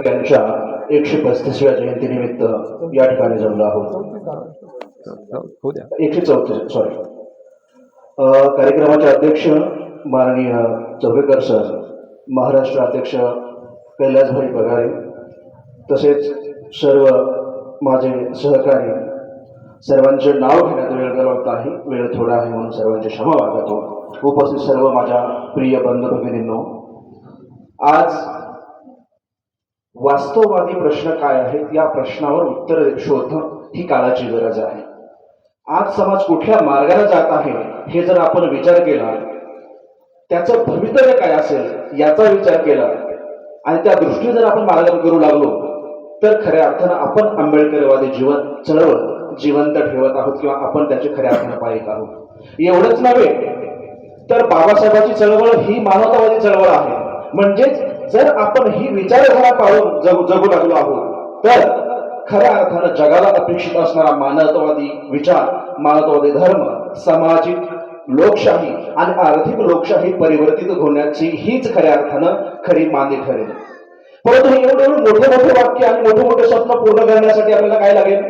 त्यांच्या 135व्या जयंतीनिमित्त या ठिकाणी जमलो आहोत. 134 सॉरी. कार्यक्रमाचे अध्यक्ष माननीय चौबेकर सर, महाराष्ट्र अध्यक्ष कैलासभाई पगारे, तसेच सर्व माझे सहकारी, सर्वांचे नाव घेण्यात वेळ घालवत आहे, वेळ थोडा आहे म्हणून सर्वांचे क्षमा मागतो. उपस्थित सर्व माझ्या प्रिय बंधू भगिनींनो, आज वास्तववादी प्रश्न काय आहेत या प्रश्नावर उत्तर शोधणं ही काळाची गरज आहे. आज समाज कुठल्या मार्गाने जात आहे हे जर आपण विचार केला, त्याचं भवितव्य काय असेल याचा विचार केला आणि त्या दृष्टीने जर आपण मार्गक्रमण करू लागलो तर खऱ्या अर्थानं आपण आंबेडकरवादी जीवन चळवळ जिवंत ठेवत आहोत किंवा आपण त्याचे खऱ्या अर्थानं पाहित आहोत. एवढंच नव्हे तर बाबासाहेबांची चळवळ ही मानवतावादी चळवळ आहे. म्हणजेच जर आपण ही विचारधारा पाळून जगू लागलो आहोत तर खऱ्या अर्थानं जगाला अपेक्षित असणारा मानवतावादी विचार, मानवतावादी धर्म, सामाजिक लोकशाही आणि आर्थिक लोकशाही परिवर्तित होण्याची हीच खऱ्या अर्थानं खरी मांदी ठरेल. परंतु हे एवढे मोठे मोठे वाक्य आणि मोठे मोठे स्वप्न पूर्ण करण्यासाठी आपल्याला काय लागेल?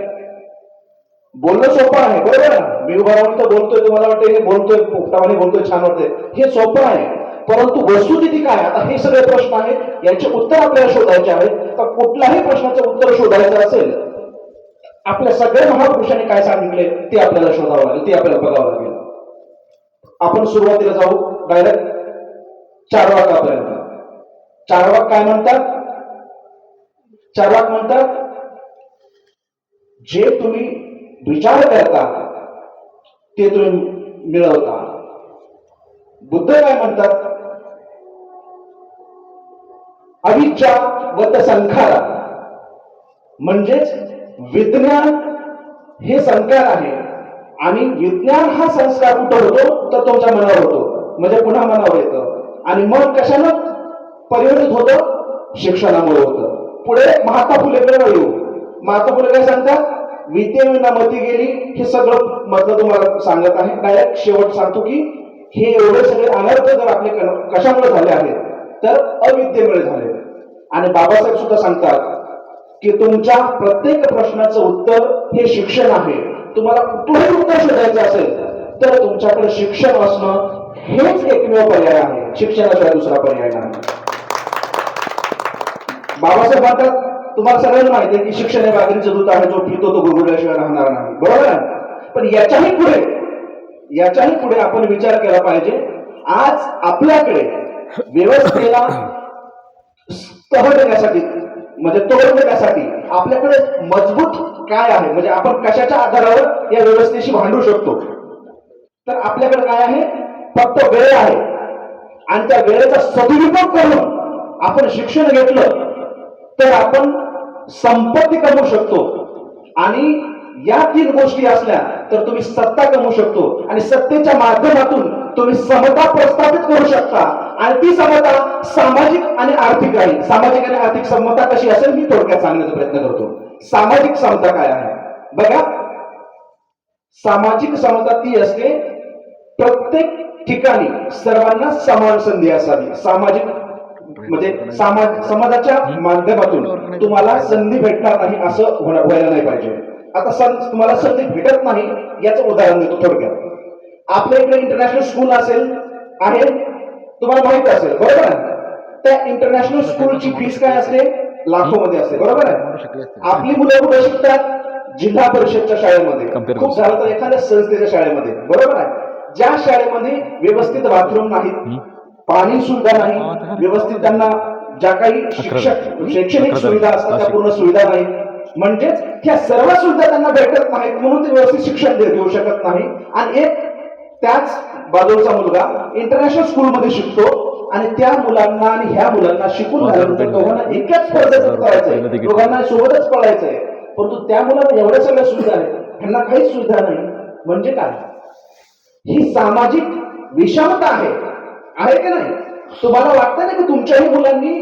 बोलणं सोपं आहे, बरोबर ना? मी उभा राहून तर बोलतोय, तुम्हाला वाटतं हे बोलतोय पोपटावाने बोलतोय, छान वाटतंय, हे सोपं आहे. परंतु वस्तुस्थिती काय? आता हे सगळे प्रश्न आहेत, याचे उत्तर आपल्याला शोधायचे आहेत. तर कुठल्याही प्रश्नाचं उत्तर शोधायचं असेल, आपल्या सगळ्या महापुरुषांनी काय सांगितले ते आपल्याला शोधावं लागेल, ते आपल्याला बघावं लागेल. आपण सुरुवातीला जाऊ डायरेक्ट चार्वाकापर्यंत. चार्वाक काय म्हणतात? चार्वाक म्हणतात, जे तुम्ही विचार करता ते तुम्ही मिळवता. बुद्ध काय म्हणतात? अविद्या वत संखारा, म्हणजेच विज्ञान हे संस्कार आहे आणि विज्ञान हा संस्कार कुठं होतो तर तुमच्या मनावर होतो, म्हणजे पुन्हा मनावर येतं आणि मग कशानं परिवर्तित होतं? शिक्षणामुळे होतं. पुढे महात्मा फुलेकडे येऊ. महात्मा फुले काय सांगतात? विद्येविना मती गेली. हे सगळं मधलं तुम्हाला सांगत आहे. डायरेक्ट शेवट सांगतो की हे एवढे सगळे अनर्थ जर आपले कशामुळे झाले आहेत तर अविद्येमुळे झाले. आणि बाबासाहेब सुद्धा सांगतात की तुमच्या प्रत्येक प्रश्नाचं उत्तर हे शिक्षण आहे. तुम्हाला कुठलंही उत्तर शोधायचं असेल तर तुमच्याकडे शिक्षण असणं हेच एकमेव पर्याय आहे. शिक्षणाशिवाय दुसरा पर्याय नाही. बाबासाहेब म्हणतात, तुम्हाला सगळ्यांना माहिती आहे की शिक्षण हे बागरीचं दूध आहे, जो पितो तो गुरगुरल्याशिवाय राहणार नाही, बरोबर आहे? पण याच्याही पुढे आपण विचार केला पाहिजे. आज आपल्याकडे व्यवस्थेला तह देण्यासाठी, म्हणजे तोड देण्यासाठी आपल्याकडे मजबूत काय आहे, म्हणजे आपण कशाच्या आधारावर या व्यवस्थेशी भांडू शकतो? तर आपल्याकडे काय आहे? फक्त वेळ आहे. आणि त्या वेळेचा सदुपयोग करून आपण शिक्षण घेतलं तर आपण संपत्ती कमवू शकतो. आणि या 3 गोष्टी असल्या तर तुम्ही सत्ता कमवू शकतो आणि सत्तेच्या माध्यमातून तुम्ही समता प्रस्थापित करू शकता. आणि ती समता सामाजिक आणि आर्थिक आहे. सामाजिक आणि आर्थिक समता कशी असेल मी थोडक्यात सांगण्याचा प्रयत्न करतो. सामाजिक समता काय आहे बघा. सामाजिक समता ती असते प्रत्येक ठिकाणी सर्वांना समान संधी असावी. सामाजिक म्हणजे समाजाच्या माध्यमातून तुम्हाला संधी भेटणार नाही असं व्हायला नाही पाहिजे. आता तुम्हाला संधी भेटत नाही याचं उदाहरण देतो थोडक्यात. आपल्या इकडे इंटरनॅशनल स्कूल आहे, तुम्हाला माहित असेल, बरोबर आहे? त्या इंटरनॅशनल स्कूलची फीस काय असते? लाखो मध्ये असते, बरोबर आहे? आपली मुलं कुठे शिकतात? जिल्हा परिषदच्या शाळेमध्ये, खूप झालं तर एखाद्या संस्थेच्या शाळेमध्ये, बरोबर आहे? ज्या शाळेमध्ये व्यवस्थित बाथरूम नाहीत, पाणी सुविधा नाही, व्यवस्थित त्यांना ज्या काही शैक्षणिक सुविधा असतात त्या पूर्ण सुविधा नाही, म्हणजेच त्या सर्व सुविधा त्यांना भेटत नाहीत, म्हणून ते व्यवस्थित शिक्षण देऊ शकत नाही. आणि एक त्याच बाजूचा मुलगा इंटरनॅशनल स्कूलमध्ये शिकतो आणि त्या मुलांना आणि ह्या मुलांना शिकून झाल्यानंतर दोघांना एकाच स्पर्धेत करायचंय, दोघांना सोबतच पळायचंय. परंतु त्या मुलांना एवढ्या सगळ्या सुविधा आहेत, त्यांना काहीच सुविधा नाही. म्हणजे काय? ही सामाजिक विषमता आहे की नाही? तुम्हाला वाटतं ना की तुमच्याही मुलांनी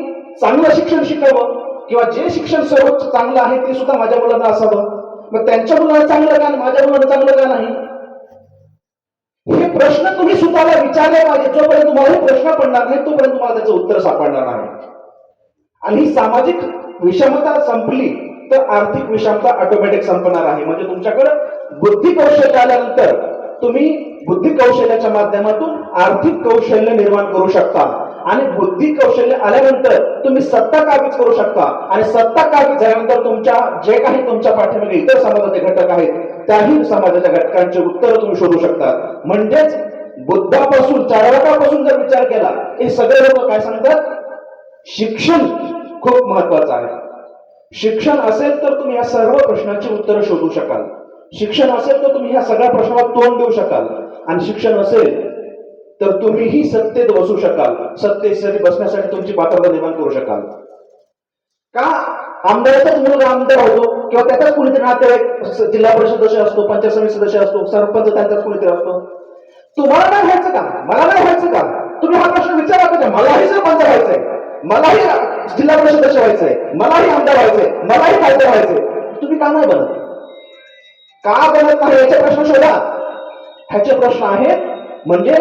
चांगलं शिक्षण शिकावं किंवा जे शिक्षण सर्व चांगलं आहे ते सुद्धा माझ्या मुलांना असावं, मग त्यांच्या मुलांना चांगलं का माझ्या मुलांना चांगलं का नाही? हे प्रश्न तुम्ही स्वतःला विचारले पाहिजे. जोपर्यंत तुम्हाला हे प्रश्न पडणार नाही तोपर्यंत तुम्हाला त्याचं उत्तर सापडणार नाही. आणि ही सामाजिक विषमता संपली तर आर्थिक विषमता ऑटोमॅटिक संपणार आहे. म्हणजे तुमच्याकडे बुद्धी कौशल्य आल्यानंतर तुम्ही बुद्धी कौशल्याच्या माध्यमातून आर्थिक कौशल्य निर्माण करू शकता आणि बुद्धी कौशल्य आल्यानंतर तुम्ही सत्ता काबीज करू शकता आणि सत्ता काबीज झाल्यानंतर तुमच्या जे काही तुमच्या पाठीमागे इतर समाजाचे घटक आहेत त्याही समाजाच्या घटकांचे उत्तर तुम्ही शोधू शकता. म्हणजेच बुद्धापासून चार्वाकापासून जर विचार केला हे सगळे लोक काय सांगतात, शिक्षण खूप महत्वाचं आहे. शिक्षण असेल तर तुम्ही या सर्व प्रश्नांची उत्तरं शोधू शकाल. शिक्षण असेल तर तुम्ही ह्या सगळ्या प्रश्नाला तोंड देऊ शकाल आणि शिक्षण असेल तर तुम्हीही सत्तेत बसू शकाल. सत्तेसाठी बसण्यासाठी तुमची पात्रता निर्माण करू शकाल. का आमदाराचाच मुलगा आमदार होतो किंवा त्याचाच कुणीतरी नातेवाईक जिल्हा परिषद सदस्य असतो, पंचायत समिती सदस्य असतो, सरपंच त्यांचाच कुणीतरी असतो. तुम्हाला नाही व्हायचं का, मला नाही व्हायचं का? तुम्ही हा प्रश्न विचारा पाहिजे. मलाही सरपंच व्हायचंय, मलाही जिल्हा परिषद सदस्य व्हायचंय, मलाही आमदार व्हायचंय, मलाही खासदार व्हायचंय. तुम्ही का नाही बनत, का बनत नाही याचे प्रश्न शोधा. ह्याचे प्रश्न आहेत. म्हणजे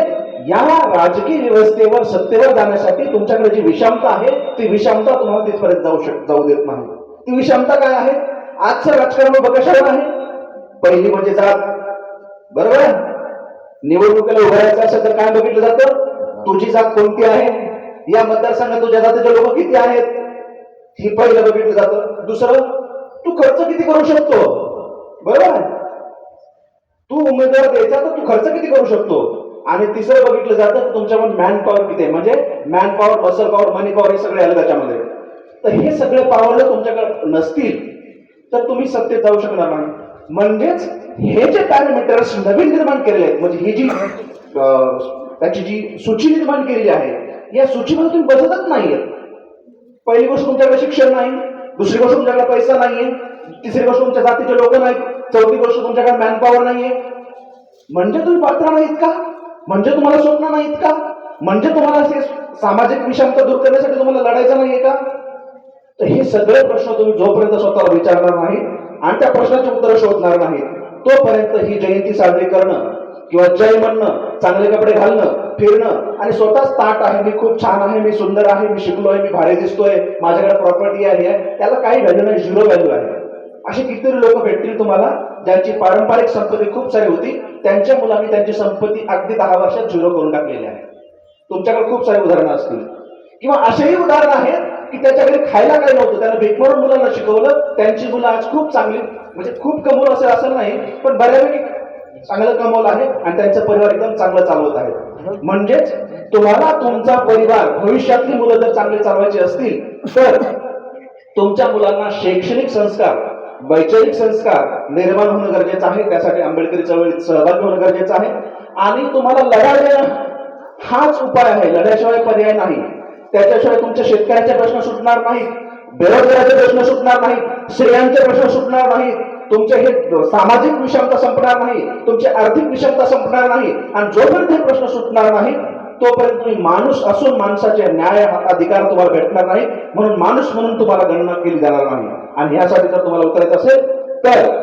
या राजकीय व्यवस्थेवर सत्तेवर जाण्यासाठी तुमच्याकडे जी विषमता आहे ती विषमता तुम्हाला तिथपर्यंत जाऊ देत नाही. ती विषमता काय आहे? आजचं राजकारण बघा आहे. पहिली म्हणजे जात, बरोबर आहे. निवडणुकीला उभारायचं असेल तर काय बघितलं जातं, तुझी जात कोणती आहे, या मतदारसंघात तुझ्या जातीचे लोक किती आहेत, हे पहिलं बघितलं जातं. दुसरं, तू खर्च किती करू शकतो, बरोबर आहे. तू उमेदवार द्यायचा तर तू खर्च किती करू शकतो. आणि तिसरं बघितलं जातं तुमच्यामध्ये मॅन पॉवर किती आहे. म्हणजे मॅन पॉवर, मसल पॉवर, मनी पॉवर हे सगळे आले त्याच्यामध्ये. तर हे सगळे पॉवर जर तुमच्याकडे नसतील तर तुम्ही सत्तेत जाऊ शकणार नाही. म्हणजेच हे जे पॅरामीटर्स नवीन निर्माण केलेले आहेत, म्हणजे ही जी त्याची जी सूची निर्माण केलेली आहे या सूचीमध्ये तुम्ही बसतच नाहीये. पहिली गोष्ट तुमच्याकडे शिक्षण नाही, दुसरी गोष्ट तुमच्याकडे पैसा नाहीये, तिसरी गोष्ट तुमच्या जातीचे लोक नाहीत, चौथी गोष्ट तुमच्याकडे मॅन पॉवर नाहीये. म्हणजे तुम्ही पात्र नाहीत का, म्हणजे तुम्हाला स्वप्न नाहीत का, म्हणजे तुम्हाला सामाजिक विषमता दूर करण्यासाठी तुम्हाला लढायचं नाहीये का. तर हे सगळे प्रश्न तुम्ही जोपर्यंत स्वतःला विचारणार नाही आणि त्या प्रश्नाची उत्तरं शोधणार नाही तोपर्यंत ही जयंती साजरी करणं किंवा जय म्हणणं, चांगले कपडे घालणं, फिरणं आणि स्वतःच ताट आहे, मी खूप छान आहे, मी सुंदर आहे, मी शिकलोय, मी भारी दिसतोय, माझ्याकडे प्रॉपर्टी आहे, त्याला काही व्हॅल्यू नाही, झिरो व्हॅल्यू आहे. असे कितीतरी लोक भेटतील तुम्हाला ज्यांची पारंपरिक संपत्ती खूप सारी होती, त्यांच्या मुलांनी त्यांची संपत्ती अगदी 10 वर्षात झिरो करून टाकलेली आहे. तुमच्याकडे खूप सारी उदाहरणं असतील. किंवा असेही उदाहरण आहेत की त्याच्याकडे खायला काही नव्हतं, त्यानं भीक मारून मुलांना शिकवलं, त्यांची मुलं आज खूप चांगली, म्हणजे खूप कमवलं असेल असं नाही पण बऱ्यापैकी चांगलं कमवलं आहे आणि त्यांचं परिवार एकदम चांगलं चालवत आहे. म्हणजेच तुम्हाला तुमचा परिवार, भविष्यातली मुलं जर चांगले चालवायची असतील तर तुमच्या मुलांना शैक्षणिक संस्कार, वैचारिक संस्कार निर्माण होणं गरजेचं आहे. त्यासाठी आंबेडकरी चळवळीत सहभागी होणं गरजेचं आहे. आणि तुम्हाला लढा देणं हाच उपाय आहे, लढ्याशिवाय पर्याय नाही. त्याच्याशिवाय तुमच्या शेतकऱ्यांचे प्रश्न सुटणार नाहीत, बेरोजगाराचे प्रश्न सुटणार नाहीत, स्त्रियांचे प्रश्न सुटणार नाहीत, तुमचे हे सामाजिक विषमता संपणार नाही, तुमची आर्थिक विषमता संपणार नाही. आणि जोपर्यंत हे प्रश्न सुटणार नाही तोपर्यंत तुम्ही माणूस असून माणसाचे न्याय अधिकार तुम्हाला भेटणार नाही. म्हणून माणूस म्हणून तुम्हाला गणना केली जाणार नाही. आणि यासाठी जर तुम्हाला उतरायचं असेल तर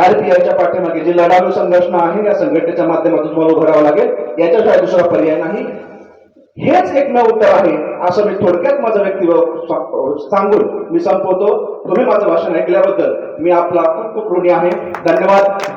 RPIच्या पाठीमागे जी लढाऊ संघटना आहे या संघटनेच्या माध्यमातून तुम्हाला उभं राहावं लागेल. याच्याशिवाय दुसरा पर्याय नाही. हेच एकमेव उत्तर आहे असं मी थोडक्यात माझं वक्तव्य सांगून मी संपवतो. तुम्ही माझं भाषण ऐकल्याबद्दल मी आपला खूप खूप ऋणी आहे. धन्यवाद.